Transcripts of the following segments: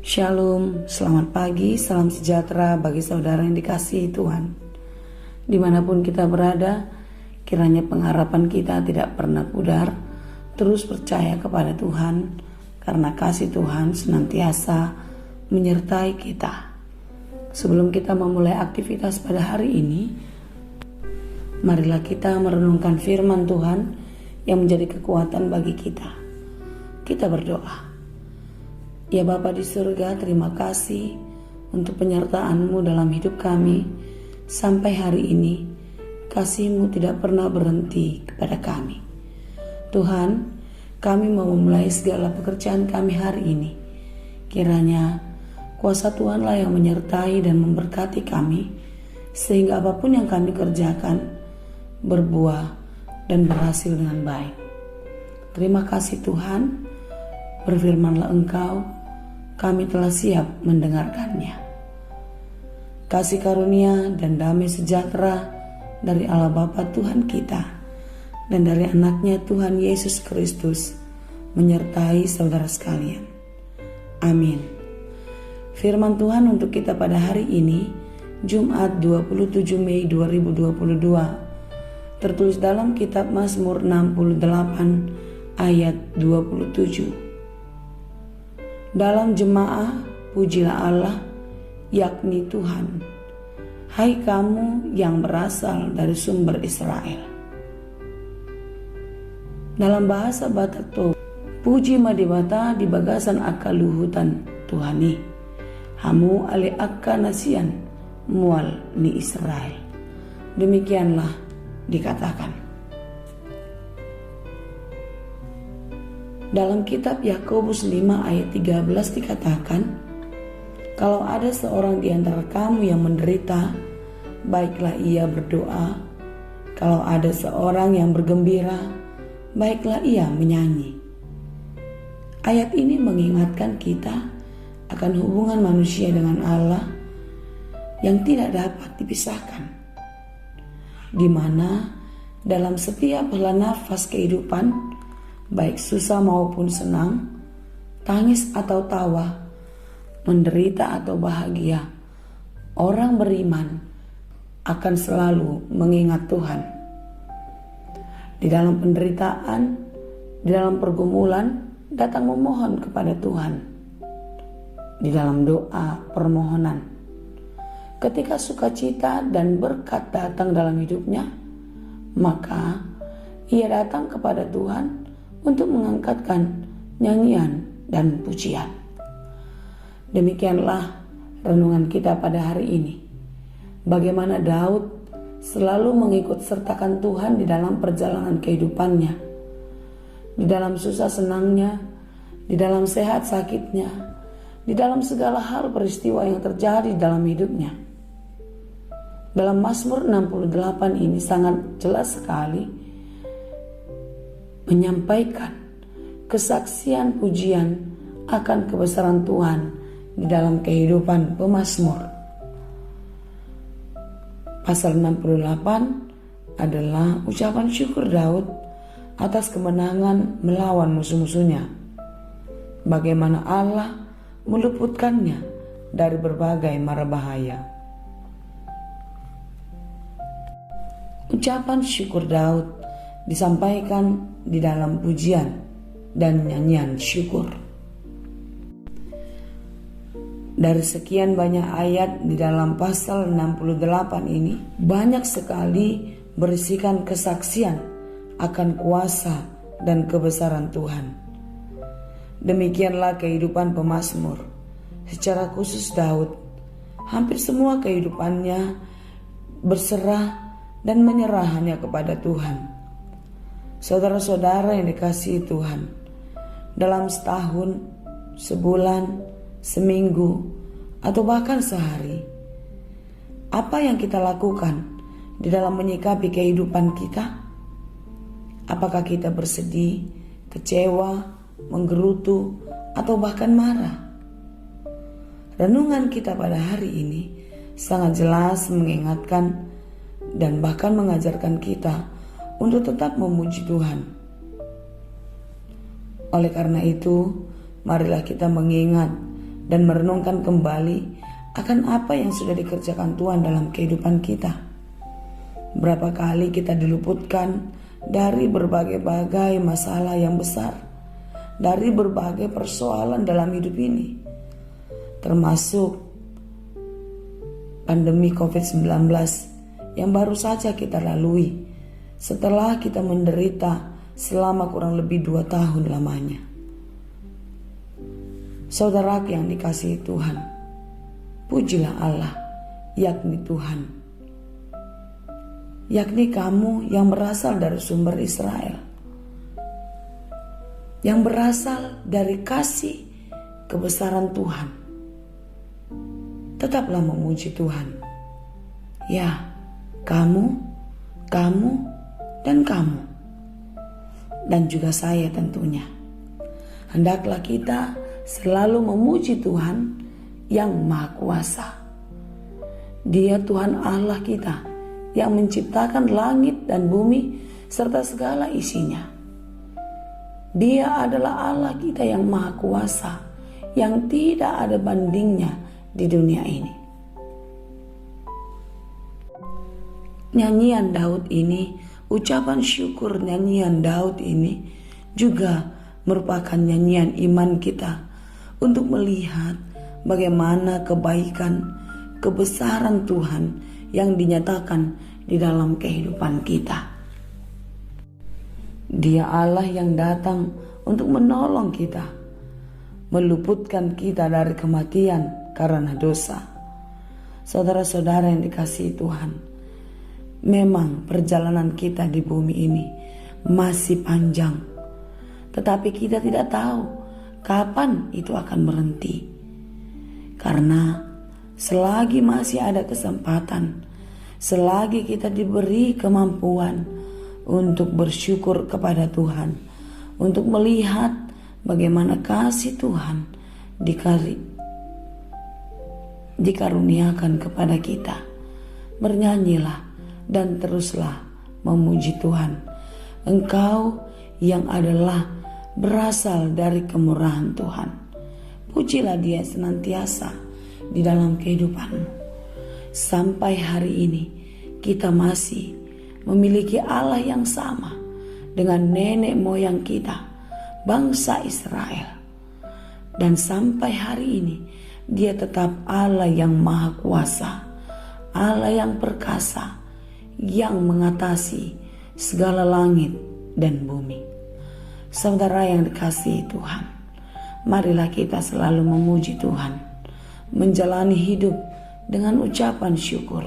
Shalom, selamat pagi, salam sejahtera bagi saudara yang dikasihi Tuhan. Dimanapun kita berada, kiranya pengharapan kita tidak pernah pudar. Terus percaya kepada Tuhan, karena kasih Tuhan senantiasa menyertai kita. Sebelum kita memulai aktivitas pada hari ini, marilah kita merenungkan firman Tuhan yang menjadi kekuatan bagi kita. Kita berdoa. Ya Bapa di surga, terima kasih untuk penyertaan-Mu dalam hidup kami. Sampai hari ini, kasih-Mu tidak pernah berhenti kepada kami. Tuhan, kami mau memulai segala pekerjaan kami hari ini. Kiranya kuasa Tuhanlah yang menyertai dan memberkati kami, sehingga apapun yang kami kerjakan berbuah dan berhasil dengan baik. Terima kasih Tuhan, berfirmanlah Engkau, kami telah siap mendengarkannya. Kasih karunia dan damai sejahtera dari Allah Bapa Tuhan kita dan dari anaknya Tuhan Yesus Kristus menyertai saudara sekalian. Amin. Firman Tuhan untuk kita pada hari ini, Jumat 27 Mei 2022, tertulis dalam kitab Mazmur 68 ayat 27. Dalam jemaah, pujilah Allah, yakni Tuhan. Hai kamu yang berasal dari sumber Israel. Dalam bahasa Batak Toba, puji madibata di bagasan akal luhutan Tuhani. Hamu ale akka nasian mual ni Israel. Demikianlah dikatakan. Dalam kitab Yakobus 5 ayat 13 dikatakan, kalau ada seorang di antara kamu yang menderita, baiklah ia berdoa. Kalau ada seorang yang bergembira, baiklah ia menyanyi. Ayat ini mengingatkan kita akan hubungan manusia dengan Allah yang tidak dapat dipisahkan, di mana dalam setiap hela nafas kehidupan, baik susah maupun senang, tangis atau tawa, menderita atau bahagia, orang beriman akan selalu mengingat Tuhan. Di dalam penderitaan, di dalam pergumulan, datang memohon kepada Tuhan. Di dalam doa permohonan, ketika sukacita dan berkat datang dalam hidupnya, maka ia datang kepada Tuhan untuk mengangkatkan nyanyian dan pujian. Demikianlah renungan kita pada hari ini. Bagaimana Daud selalu mengikut sertakan Tuhan di dalam perjalanan kehidupannya, di dalam susah senangnya, di dalam sehat sakitnya, di dalam segala hal peristiwa yang terjadi dalam hidupnya. Dalam Mazmur 68 ini sangat jelas sekali menyampaikan kesaksian pujian akan kebesaran Tuhan di dalam kehidupan pemazmur. Pasal 68 adalah ucapan syukur Daud atas kemenangan melawan musuh-musuhnya. Bagaimana Allah meluputkannya dari berbagai mara bahaya. Ucapan syukur Daud disampaikan di dalam pujian dan nyanyian syukur. Dari sekian banyak ayat di dalam pasal 68 ini, banyak sekali berisikan kesaksian akan kuasa dan kebesaran Tuhan. Demikianlah kehidupan pemazmur. Secara khusus Daud, hampir semua kehidupannya berserah dan menyerah hanya kepada Tuhan. Saudara-saudara yang dikasihi Tuhan, dalam setahun, sebulan, seminggu, atau bahkan sehari, apa yang kita lakukan di dalam menyikapi kehidupan kita? Apakah kita bersedih, kecewa, menggerutu, atau bahkan marah? Renungan kita pada hari ini sangat jelas mengingatkan dan bahkan mengajarkan kita untuk tetap memuji Tuhan. Oleh karena itu, marilah kita mengingat dan merenungkan kembali akan apa yang sudah dikerjakan Tuhan dalam kehidupan kita. Berapa kali kita diluputkan dari berbagai-bagai masalah yang besar, dari berbagai persoalan dalam hidup ini, termasuk pandemi COVID-19 yang baru saja kita lalui setelah kita menderita selama kurang lebih 2 tahun lamanya. Saudara yang dikasihi Tuhan, pujilah Allah, yakni Tuhan, yakni kamu yang berasal dari sumber Israel, yang berasal dari kasih kebesaran Tuhan. Tetaplah memuji Tuhan. Ya, kamu, dan kamu. Dan juga saya tentunya. Hendaklah kita selalu memuji Tuhan yang Maha Kuasa. Dia Tuhan Allah kita yang menciptakan langit dan bumi serta segala isinya. Dia adalah Allah kita yang Maha Kuasa, yang tidak ada bandingnya di dunia ini. Nyanyian Daud ini, ucapan syukur nyanyian Daud ini juga merupakan nyanyian iman kita untuk melihat bagaimana kebaikan, kebesaran Tuhan yang dinyatakan di dalam kehidupan kita. Dia Allah yang datang untuk menolong kita, meluputkan kita dari kematian karena dosa. Saudara-saudara yang dikasihi Tuhan, memang perjalanan kita di bumi ini masih panjang, tetapi kita tidak tahu kapan itu akan berhenti. Karena selagi masih ada kesempatan, selagi kita diberi kemampuan untuk bersyukur kepada Tuhan, untuk melihat bagaimana kasih Tuhan dikaruniakan kepada kita, bernyanyilah dan teruslah memuji Tuhan. Engkau yang adalah berasal dari kemurahan Tuhan. Pujilah Dia senantiasa di dalam kehidupanmu. Sampai hari ini kita masih memiliki Allah yang sama dengan nenek moyang kita, bangsa Israel. Dan sampai hari ini Dia tetap Allah yang Maha Kuasa, Allah yang perkasa, yang mengatasi segala langit dan bumi. Saudara yang dikasihi Tuhan, marilah kita selalu memuji Tuhan, menjalani hidup dengan ucapan syukur,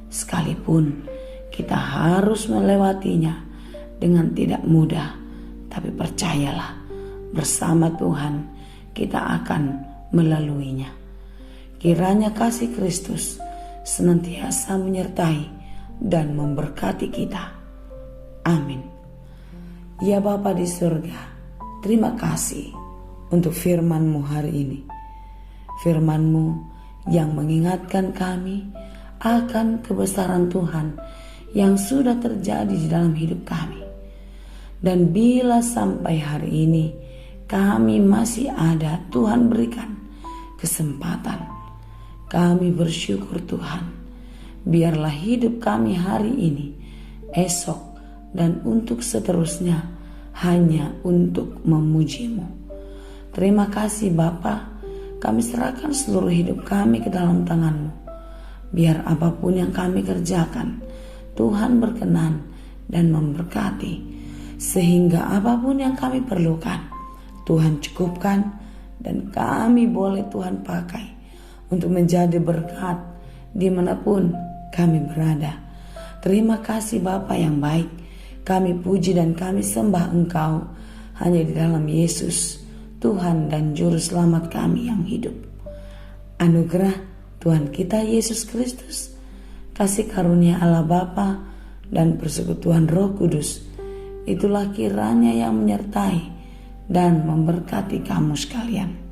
sekalipun kita harus melewatinya dengan tidak mudah. Tapi percayalah, bersama Tuhan kita akan melaluinya. Kiranya kasih Kristus senantiasa menyertai dan memberkati kita. Amin. Ya Bapa di surga, terima kasih untuk firman-Mu hari ini. Firman-Mu yang mengingatkan kami akan kebesaran Tuhan yang sudah terjadi di dalam hidup kami. Dan bila sampai hari ini kami masih ada, Tuhan berikan kesempatan. Kami bersyukur Tuhan. Biarlah hidup kami hari ini, esok, dan untuk seterusnya hanya untuk memuji-Mu. Terima kasih Bapa, kami serahkan seluruh hidup kami ke dalam tangan-Mu. Biar apapun yang kami kerjakan, Tuhan berkenan dan memberkati. Sehingga apapun yang kami perlukan, Tuhan cukupkan, dan kami boleh Tuhan pakai untuk menjadi berkat dimanapun kami berada. Terima kasih Bapa yang baik. Kami puji dan kami sembah Engkau hanya di dalam Yesus, Tuhan dan Juru Selamat kami yang hidup. Anugerah Tuhan kita Yesus Kristus, kasih karunia Allah Bapa dan persekutuan Roh Kudus, itulah kiranya yang menyertai dan memberkati kamu sekalian.